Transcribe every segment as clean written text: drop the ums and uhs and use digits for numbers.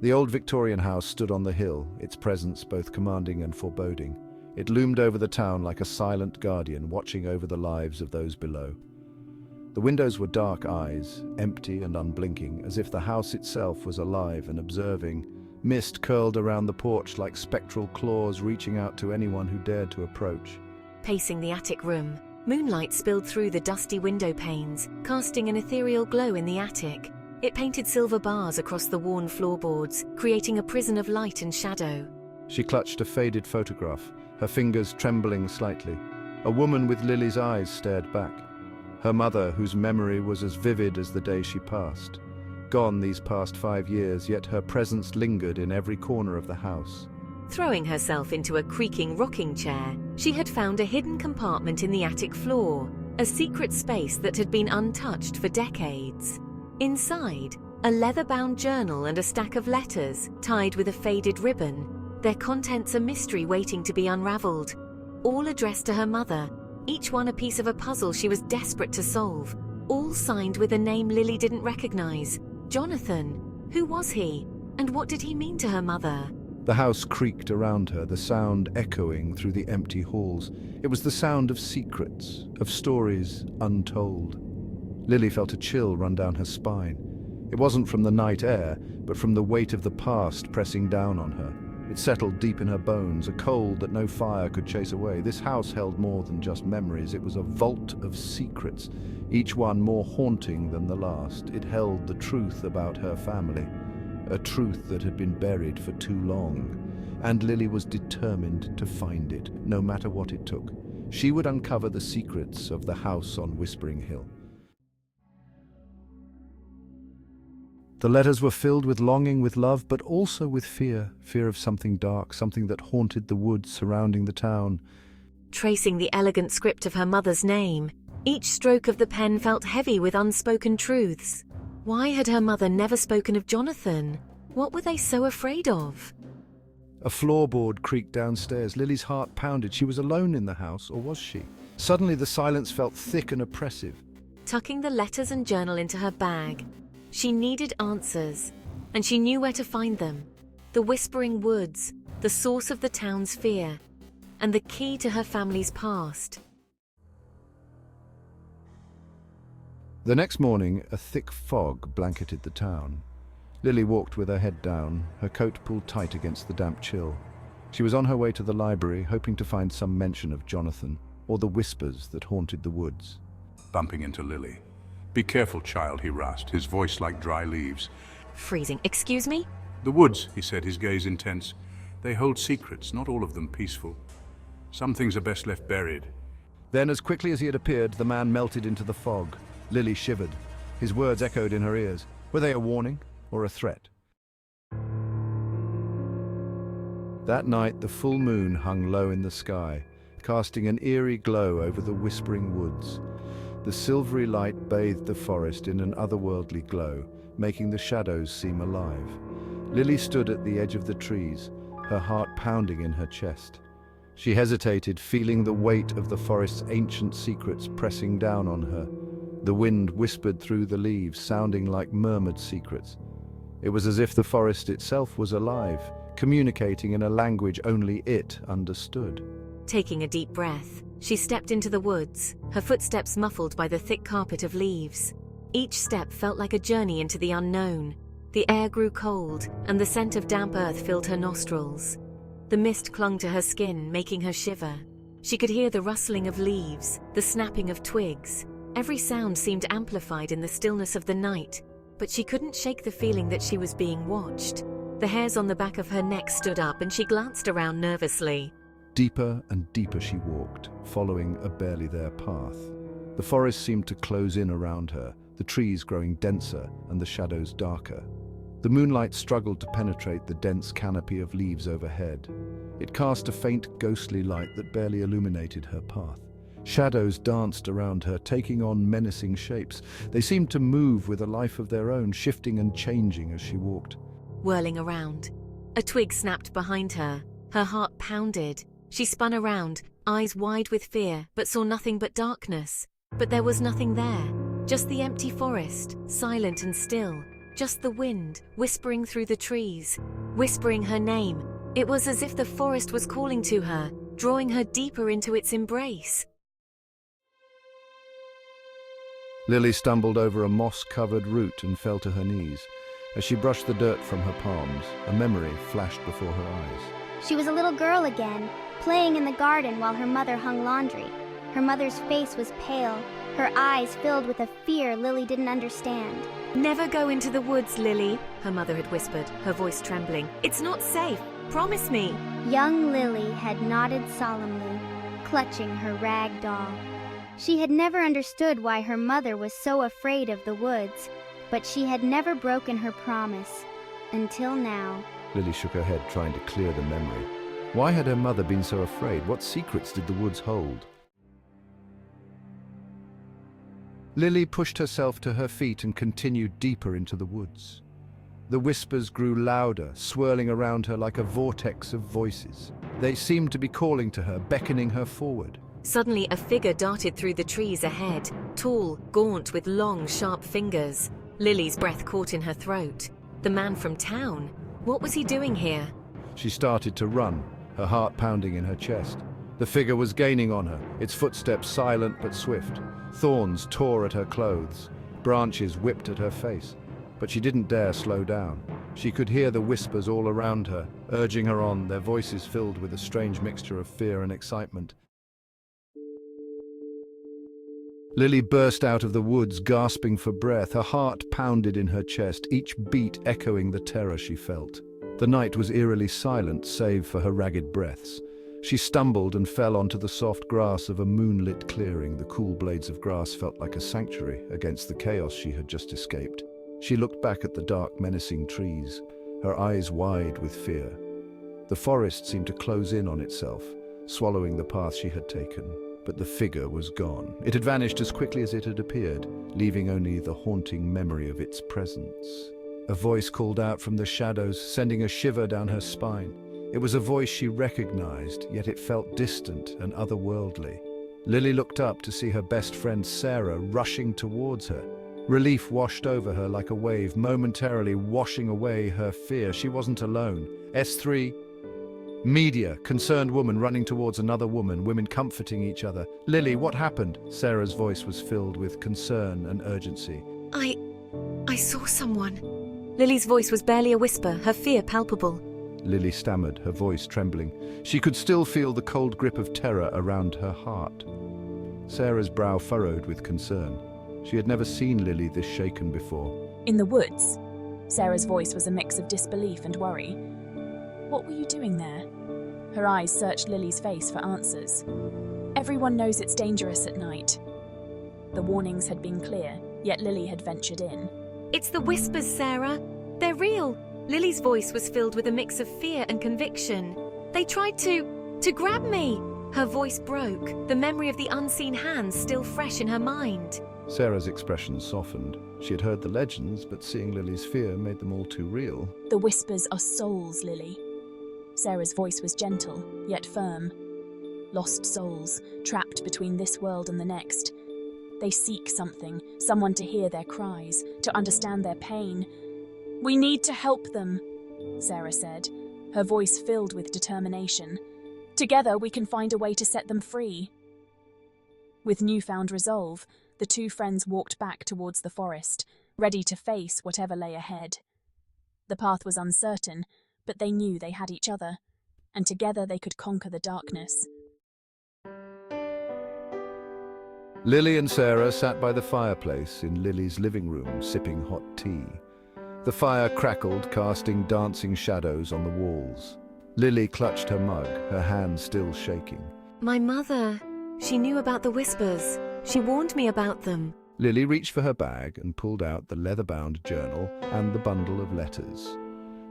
The old Victorian house stood on the hill, its presence both commanding and foreboding. It loomed over the town like a silent guardian watching over the lives of those below. The windows were dark eyes, empty and unblinking, as if the house itself was alive and observing. Mist curled around the porch like spectral claws reaching out to anyone who dared to approach. Pacing the attic room, moonlight spilled through the dusty window panes, casting an ethereal glow in the attic. It painted silver bars across the worn floorboards, creating a prison of light and shadow. She clutched a faded photograph, her fingers trembling slightly. A woman with Lily's eyes stared back. Her mother, whose memory was as vivid as the day she passed. Gone these past 5 years, yet her presence lingered in every corner of the house. Throwing herself into a creaking rocking chair, she had found a hidden compartment in the attic floor, a secret space that had been untouched for decades. Inside, a leather-bound journal and a stack of letters tied with a faded ribbon, their contents a mystery waiting to be unraveled. All addressed to her mother, each one a piece of a puzzle she was desperate to solve, all signed with a name Lily didn't recognize. Jonathan. Who was he? And what did he mean to her mother? The house creaked around her, the sound echoing through the empty halls. It was the sound of secrets, of stories untold. Lily felt a chill run down her spine. It wasn't from the night air, but from the weight of the past pressing down on her. It settled deep in her bones, a cold that no fire could chase away. This house held more than just memories. It was a vault of secrets, each one more haunting than the last. It held the truth about her family, a truth that had been buried for too long. And Lily was determined to find it, no matter what it took. She would uncover the secrets of the house on Whispering Hill. The letters were filled with longing, with love, but also with fear. Fear of something dark, something that haunted the woods surrounding the town. Tracing the elegant script of her mother's name, each stroke of the pen felt heavy with unspoken truths. Why had her mother never spoken of Jonathan? What were they so afraid of? A floorboard creaked downstairs. Lily's heart pounded. She was alone in the house, or was she? Suddenly the silence felt thick and oppressive. Tucking the letters and journal into her bag, she needed answers, and she knew where to find them. The Whispering Woods, the source of the town's fear, and the key to her family's past. The next morning, a thick fog blanketed the town. Lily walked with her head down, her coat pulled tight against the damp chill. She was on her way to the library, hoping to find some mention of Jonathan, or the whispers that haunted the woods. Bumping into Lily. "Be careful, child," he rasped, his voice like dry leaves. Freezing. Excuse me? "The woods," he said, his gaze intense. "They hold secrets, not all of them peaceful. Some things are best left buried." Then, as quickly as he had appeared, the man melted into the fog. Lily shivered. His words echoed in her ears. Were they a warning or a threat? That night, the full moon hung low in the sky, casting an eerie glow over the Whispering Woods. The silvery light bathed the forest in an otherworldly glow, making the shadows seem alive. Lily stood at the edge of the trees, her heart pounding in her chest. She hesitated, feeling the weight of the forest's ancient secrets pressing down on her. The wind whispered through the leaves, sounding like murmured secrets. It was as if the forest itself was alive, communicating in a language only it understood. Taking a deep breath, she stepped into the woods, her footsteps muffled by the thick carpet of leaves. Each step felt like a journey into the unknown. The air grew cold, and the scent of damp earth filled her nostrils. The mist clung to her skin, making her shiver. She could hear the rustling of leaves, the snapping of twigs. Every sound seemed amplified in the stillness of the night, but she couldn't shake the feeling that she was being watched. The hairs on the back of her neck stood up, and she glanced around nervously. Deeper and deeper she walked, following a barely there path. The forest seemed to close in around her, the trees growing denser and the shadows darker. The moonlight struggled to penetrate the dense canopy of leaves overhead. It cast a faint, ghostly light that barely illuminated her path. Shadows danced around her, taking on menacing shapes. They seemed to move with a life of their own, shifting and changing as she walked. Whirling around, a twig snapped behind her. Her heart pounded. She spun around, eyes wide with fear, but saw nothing but darkness. But there was nothing there, just the empty forest, silent and still. just the wind, whispering through the trees, whispering her name. It was as if the forest was calling to her, drawing her deeper into its embrace. Lily stumbled over a moss-covered root and fell to her knees. As she brushed the dirt from her palms, a memory flashed before her eyes. She was a little girl again, playing in the garden while her mother hung laundry. Her mother's face was pale, her eyes filled with a fear Lily didn't understand. "Never go into the woods, Lily," her mother had whispered, her voice trembling. "It's not safe. Promise me." Young Lily had nodded solemnly, clutching her rag doll. She had never understood why her mother was so afraid of the woods, but she had never broken her promise, until now. Lily shook her head, trying to clear the memory. Why had her mother been so afraid? What secrets did the woods hold? Lily pushed herself to her feet and continued deeper into the woods. The whispers grew louder, swirling around her like a vortex of voices. They seemed to be calling to her, beckoning her forward. Suddenly, a figure darted through the trees ahead, tall, gaunt, with long, sharp fingers. Lily's breath caught in her throat. The man from town. What was he doing here? She started to run, her heart pounding in her chest. The figure was gaining on her, its footsteps silent but swift. Thorns tore at her clothes, branches whipped at her face. But she didn't dare slow down. She could hear the whispers all around her, urging her on, their voices filled with a strange mixture of fear and excitement. Lily burst out of the woods, gasping for breath. Her heart pounded in her chest, each beat echoing the terror she felt. The night was eerily silent, save for her ragged breaths. She stumbled and fell onto the soft grass of a moonlit clearing. The cool blades of grass felt like a sanctuary against the chaos she had just escaped. She looked back at the dark, menacing trees, her eyes wide with fear. The forest seemed to close in on itself, swallowing the path she had taken. But the figure was gone. It had vanished as quickly as it had appeared, leaving only the haunting memory of its presence. A voice called out from the shadows, sending a shiver down her spine. It was a voice she recognized, yet it felt distant and otherworldly. Lily looked up to see her best friend Sarah rushing towards her. Relief washed over her like a wave, momentarily washing away her fear. She wasn't alone. S3. Media, concerned woman running towards another woman, women comforting each other. "Lily, what happened?" Sarah's voice was filled with concern and urgency. I saw someone." Lily's voice was barely a whisper, her fear palpable. Lily stammered, her voice trembling. She could still feel the cold grip of terror around her heart. Sarah's brow furrowed with concern. She had never seen Lily this shaken before. "In the woods?" Sarah's voice was a mix of disbelief and worry. "What were you doing there?" Her eyes searched Lily's face for answers. Everyone knows it's dangerous at night. The warnings had been clear, yet Lily had ventured in. "It's the whispers, Sarah. They're real." Lily's voice was filled with a mix of fear and conviction. "They tried to grab me." Her voice broke, the memory of the unseen hands still fresh in her mind. Sarah's expression softened. She had heard the legends, but seeing Lily's fear made them all too real. "The whispers are souls, Lily." Sarah's voice was gentle, yet firm. "Lost souls, trapped between this world and the next. They seek something, someone to hear their cries, to understand their pain. We need to help them," Sarah said, her voice filled with determination. "Together we can find a way to set them free." With newfound resolve, the two friends walked back towards the forest, ready to face whatever lay ahead. The path was uncertain, but they knew they had each other, and together they could conquer the darkness. Lily and Sarah sat by the fireplace in Lily's living room, sipping hot tea. The fire crackled, casting dancing shadows on the walls. Lily clutched her mug, her hand still shaking. "My mother. She knew about the whispers. She warned me about them." Lily reached for her bag and pulled out the leather-bound journal and the bundle of letters.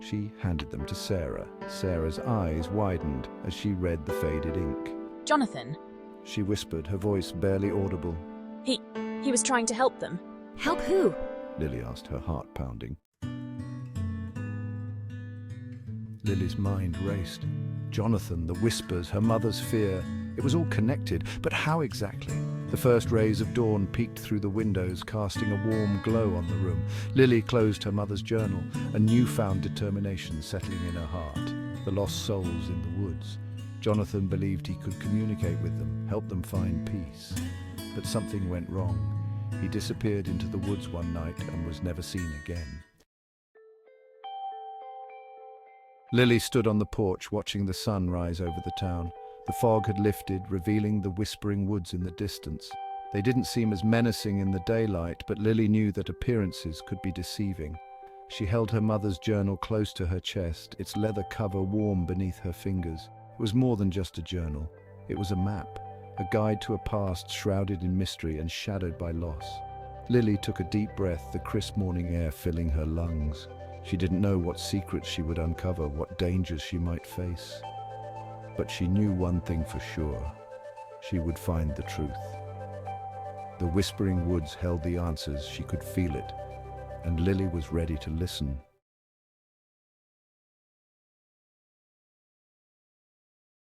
She handed them to Sarah. Sarah's eyes widened as she read the faded ink. "Jonathan?" She whispered, her voice barely audible. He was trying to help them." "Help who?" Lily asked, her heart pounding. Lily's mind raced. Jonathan, the whispers, her mother's fear. It was all connected, but how exactly? The first rays of dawn peeked through the windows, casting a warm glow on the room. Lily closed her mother's journal, a newfound determination settling in her heart. The lost souls in the woods. Jonathan believed he could communicate with them, help them find peace. But something went wrong. He disappeared into the woods one night and was never seen again. Lily stood on the porch watching the sun rise over the town. The fog had lifted, revealing the whispering woods in the distance. They didn't seem as menacing in the daylight, but Lily knew that appearances could be deceiving. She held her mother's journal close to her chest, its leather cover warm beneath her fingers. It was more than just a journal. It was a map, a guide to a past shrouded in mystery and shadowed by loss. Lily took a deep breath, the crisp morning air filling her lungs. She didn't know what secrets she would uncover, what dangers she might face. But she knew one thing for sure. She would find the truth. The whispering woods held the answers, she could feel it, and Lily was ready to listen